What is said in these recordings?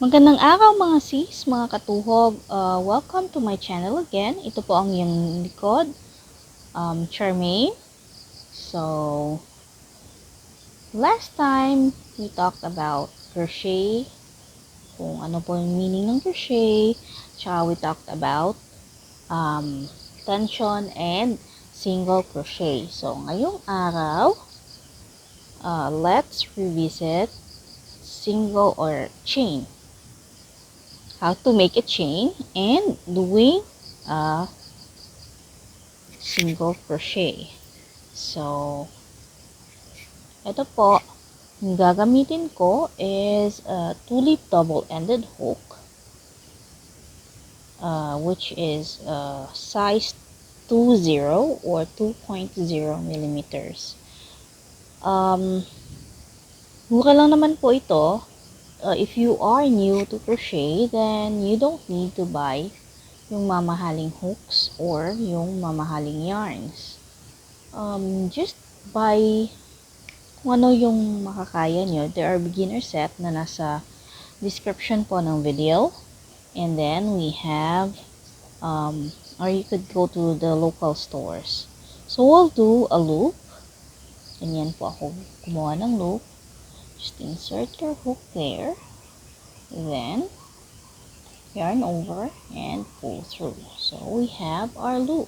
Magandang araw mga sis, mga katuhog. Welcome to my channel again. Ito po ang iyong likod, Charmaine. So, last time we talked about crochet, kung ano po yung meaning ng crochet, tsaka we talked about tension and single crochet. So, ngayong araw, let's revisit single or chain. How to make a chain and doing a single crochet. So, ito po, yung gagamitin ko is a tulip double-ended hook, which is size 20 or 2.0 millimeters. Mura lang naman po ito. If you are new to crochet, then you don't need to buy yung mamahaling hooks or yung mamahaling yarns. Just buy kung ano yung makakaya nyo. There are beginner set na nasa description po ng video. And then we have, or you could go to the local stores. So we'll do a loop. Ganyan po ako gumawa ng loop. Just insert your hook there, then yarn over and pull through. So we have our loop.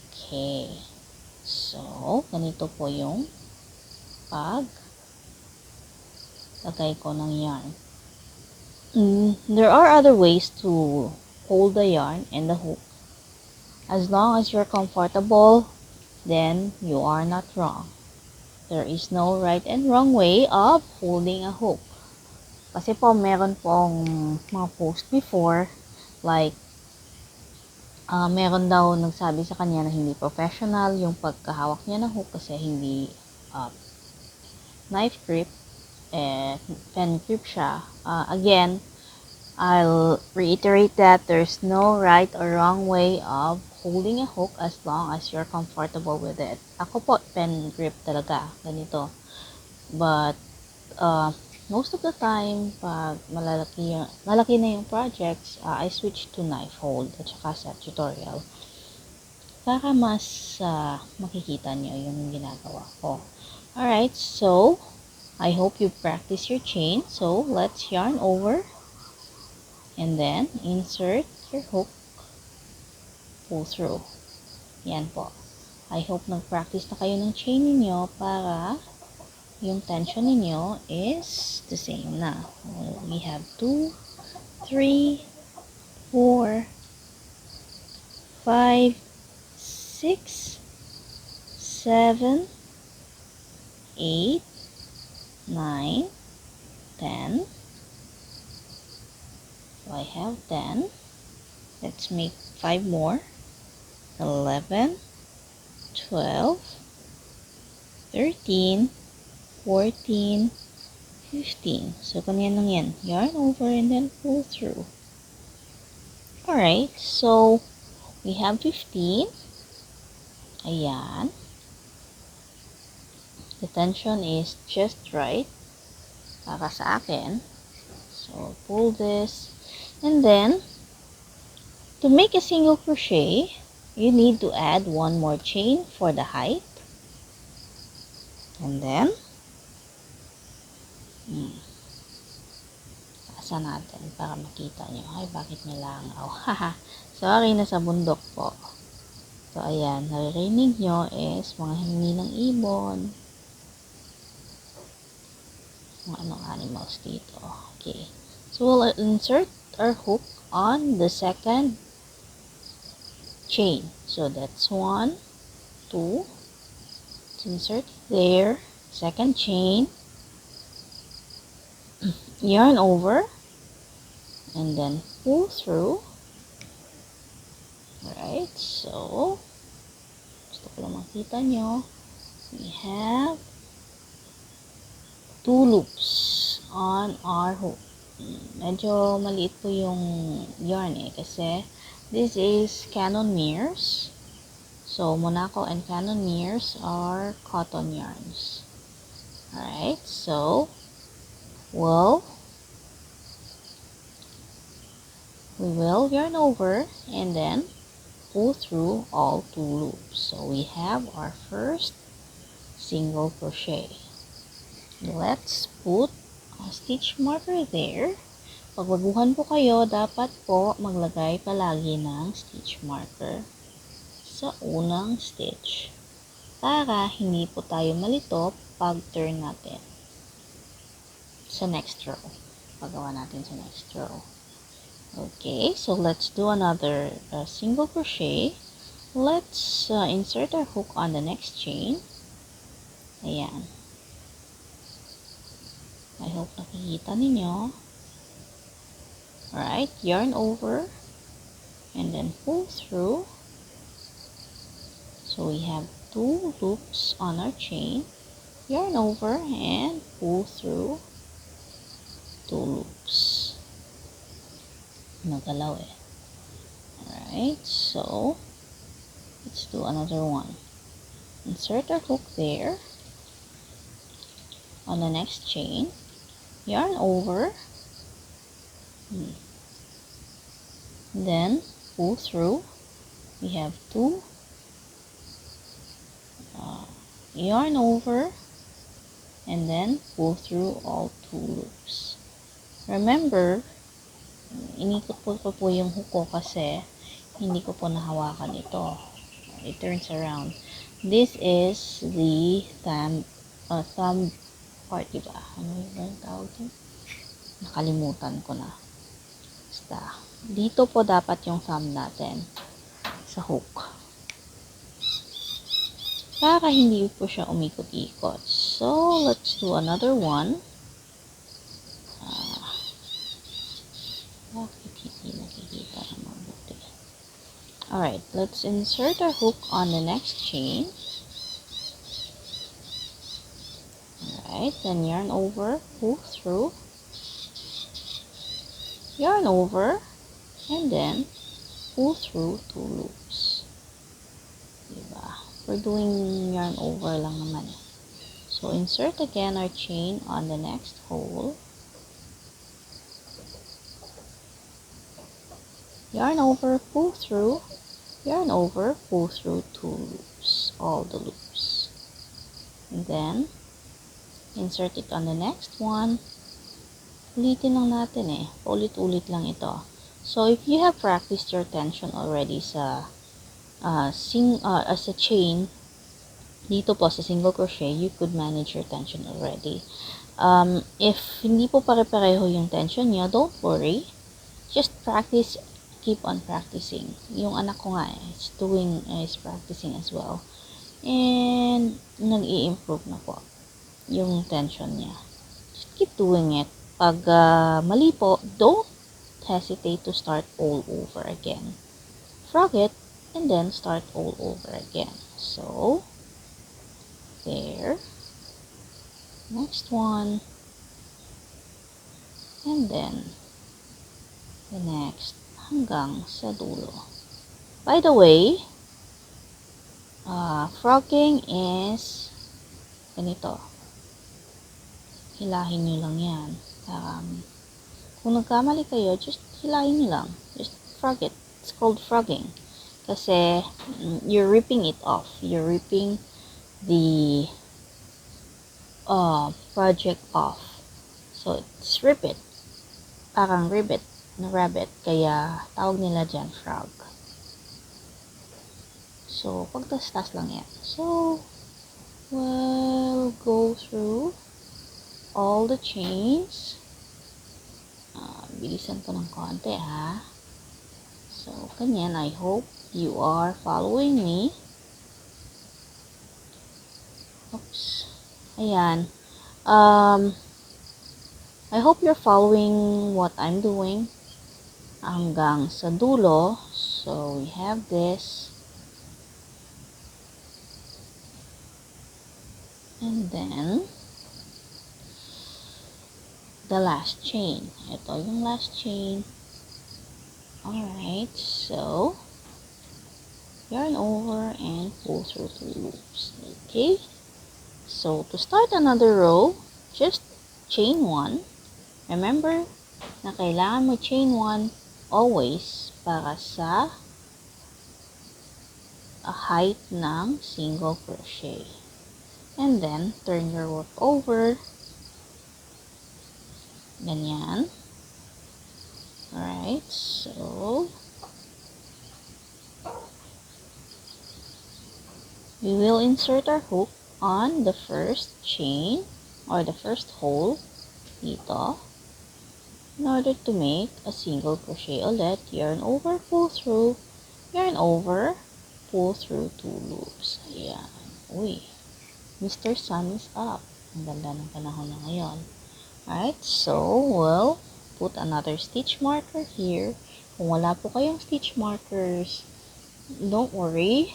Okay, so ganito po yung lagay ko ng yarn. There are other ways to hold the yarn and the hook. As long as you're comfortable, then you are not wrong. There is no right and wrong way of holding a hook. Kasi po, meron pong mga post before, like, meron daw nagsabi sa kanya na hindi professional yung pagkahawak niya ng hook kasi hindi knife grip, pen grip siya. Again, I'll reiterate that there's no right or wrong way of holding a hook as long as you're comfortable with it. Ako po, pen grip talaga, ganito. But, most of the time, pag malaki na yung projects, I switch to knife hold at saka sa tutorial. Para mas makikita nyo yung ginagawa ko. Alright, so, I hope you practice your chain. So, let's yarn over. And then, insert your hook. Pull through. Yan po. I hope nag-practice na kayo ng chain ninyo para yung tension ninyo is the same na. We have 2, 3, 4, 5, 6, 7, 8, 9, 10. So I have 10. Let's make 5 more. 11, 12, 13, 14, 15. So, kanyan lang yan. Yarn over and then pull through. Alright, so, we have 15. Ayan. The tension is just right. Para sa akin. So, pull this. And then, to make a single crochet, you need to add one more chain for the height. And then, asa natin para makita nyo. Ay, bakit nilangaw? Haha, sorry, nasa bundok po. So, ayan, naririnig nyo is mga hingi ng ibon. Mga anong animals dito. Okay. So, we'll insert our hook on the second chain. So, that's 1, 2. Let's insert there. Second chain. Yarn over. And then pull through. Alright. So, gusto ko lang makita nyo. We have 2 loops on our hook. Medyo maliit po yung yarn kasi this is Canon mirrors. So, Monaco and Canon mirrors are cotton yarns. Alright, so, we'll we will yarn over and then pull through all 2 loops. So we have our first single crochet. Let's put a stitch marker there. Pag baguhan po kayo, dapat po maglagay palagi ng stitch marker sa unang stitch para hindi po tayo malito pag turn natin sa next row. Pagawa natin sa next row. Okay, so let's do another single crochet. Let's insert our hook on the next chain. Ayan. I hope nakikita ninyo. Alright, yarn over and then pull through. So we have 2 loops on our chain. Yarn over and pull through 2 loops. Nagalaw eh. Alright, so let's do another one. Insert our hook there on the next chain. Yarn over. Then pull through. We have 2. Yarn over and then pull through all 2 loops. Remember, inikot po yung hook ko kasi hindi ko po nahawakan ito. It turns around. This is the thumb part, diba? Ano yung tawag dito? Nakalimutan ko na. Basta, dito po dapat yung thumb natin sa hook. Para hindi po siya umikot-ikot. So, let's do another one. Bakit hindi nakikita na mabuti? Alright, let's insert our hook on the next chain. Alright, then yarn over, pull through. Yarn over, and then pull through 2 loops. Diba? We're doing yarn over lang naman eh. So, insert again our chain on the next hole. Yarn over, pull through. Yarn over, pull through 2 loops. All the loops. And then, insert it on the next one. Ulitin lang natin eh. Ulit-ulit lang ito. So, if you have practiced your tension already sa chain, dito po sa single crochet, you could manage your tension already. If hindi po pare-pareho yung tension niya, don't worry. Just practice, keep on practicing. Yung anak ko nga is practicing as well. And, nag-i-improve na po yung tension niya. Just keep doing it. Pag mali po, don't hesitate to start all over again. Frog it, and then start all over again. So, there. Next one. And then, the next, hanggang sa dulo. By the way, frogging is ganito. Hilahin nyo lang yan. Kung nagkamali kayo, just hilahin nyo lang. Just frog it. It's called frogging. Kasi, you're ripping it off. You're ripping the project off. So, it's rip it. Parang ribbit na rabbit. Kaya, tawag nila dyan, frog. So, pagtas-tas lang yan. So, we'll go through all the chains. Bilisan ko ng konti ha. So, ganyan. I hope you are following me. Oops. Ayan. I hope you're following what I'm doing hanggang sa dulo. So, we have this. And then, the last chain. Ito yung last chain. Alright, so yarn over and pull through 2 loops. Okay, so to start another row, just chain 1. Remember na kailangan mo chain 1 always para sa height ng single crochet. And then, turn your work over. Ganyan. Alright, so we will insert our hook on the first chain or the first hole dito in order to make a single crochet ulit. Yarn over, pull through, yarn over, pull through 2 loops. Ayan. Uy, Mr. Sun is up. Ang ganda ng panahon na ngayon. Alright, so we'll put another stitch marker here. Kung wala po kayong stitch markers, don't worry.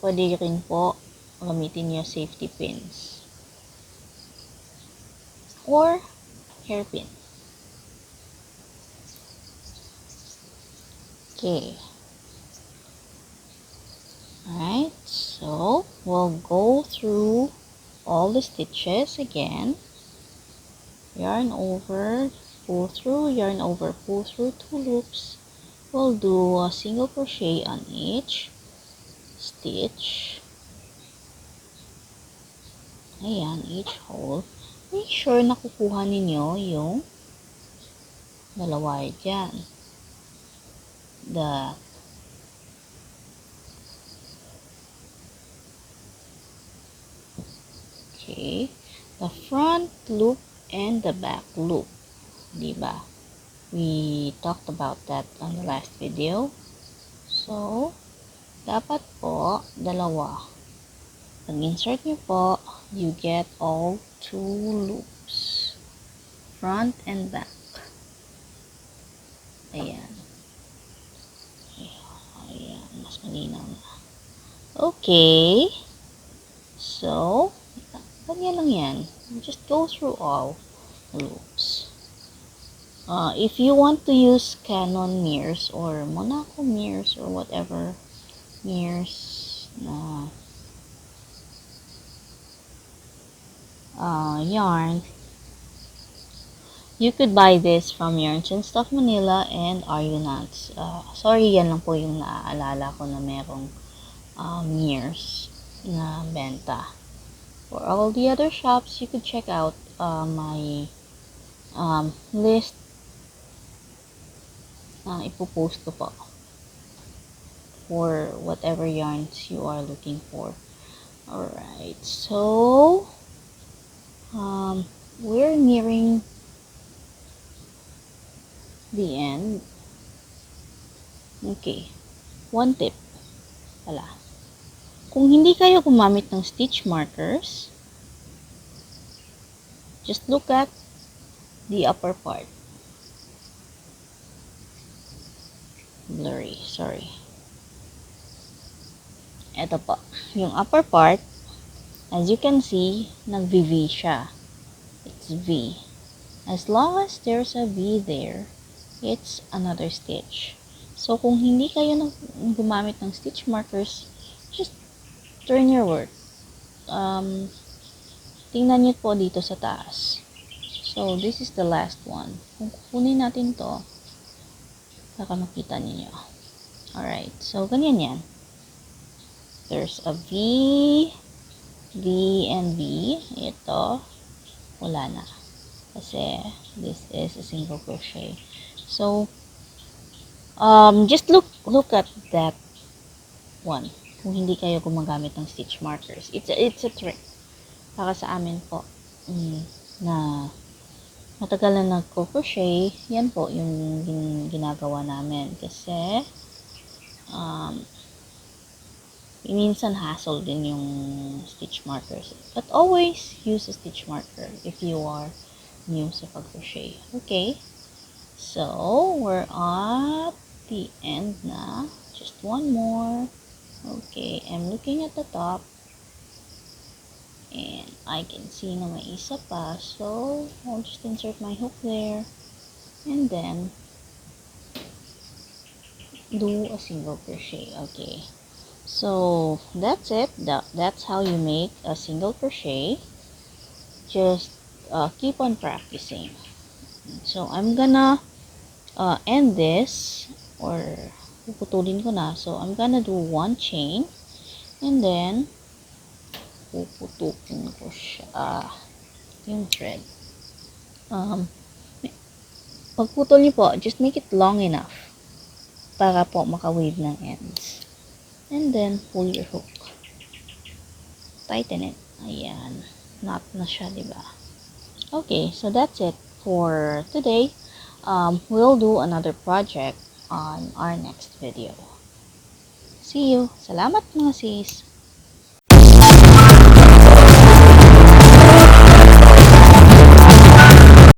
Pwede rin po gamitin niyo safety pins or hairpin. Okay. Alright, so we'll go through all the stitches again. Yarn over, pull through, yarn over, pull through 2 loops. We'll do a single crochet on each stitch. Ayan, each hole. Make sure na kukuha ninyo yung dalawa dyan. Okay, the front loop and the back loop. Diba? We talked about that on the last video. So, dapat po, dalawa. Pag-insert nyo po, you get all 2 loops. Front and back. Ayan. Ayan, mas malinaw na. Okay. So, ganyan lang yan. Just go through all loops. If you want to use Canon mirrors or Monaco mirrors or whatever mirrors na yarn, you could buy this from Yarns and Stuff Manila and Argonauts. Sorry, yan lang po yung naaalala ko na merong mirrors na benta. For all the other shops, you could check out my list na ipopost ko po for whatever yarns you are looking for. Alright, so we're nearing the end. Okay, one tip pala. Kung hindi kayo gumamit ng stitch markers, just look at the upper part. Blurry, sorry. Ito po, yung upper part, as you can see, nag-V siya. It's V. As long as there's a V there, it's another stitch. So, kung hindi kayo gumamit ng stitch markers, just turn your work. Tingnan nyo po dito sa taas. So, this is the last one. Kung kukunin natin to, baka makita ninyo. Alright, so ganyan yan. There's a V, V, and V. Ito, wala na. Kasi, this is a single crochet. So, just look at that one. Kung hindi kayo gumagamit ng stitch markers. It's a trick. Para sa amin po, na matagal na nagko-crochet, yan po yung ginagawa namin. Kasi, minsan hassle din yung stitch markers. But always use a stitch marker if you are new sa pag-crochet. Okay? So, we're at the end na. Just one more. Okay, I'm looking at the top. And I can see na may isa pa. So, I'll just insert my hook there. And then, do a single crochet. Okay. So, that's it. That's how you make a single crochet. Just keep on practicing. So, I'm gonna end this, or puputulin ko na. So, I'm gonna do one chain, and then, puputukin ko siya, yung thread. Pagputol niyo po, just make it long enough para po maka-wave ng ends. And then, pull your hook. Tighten it. Ayan. Knot na siya, diba? Okay, so that's it for today. We'll do another project on our next video. See you. Salamat mga sis.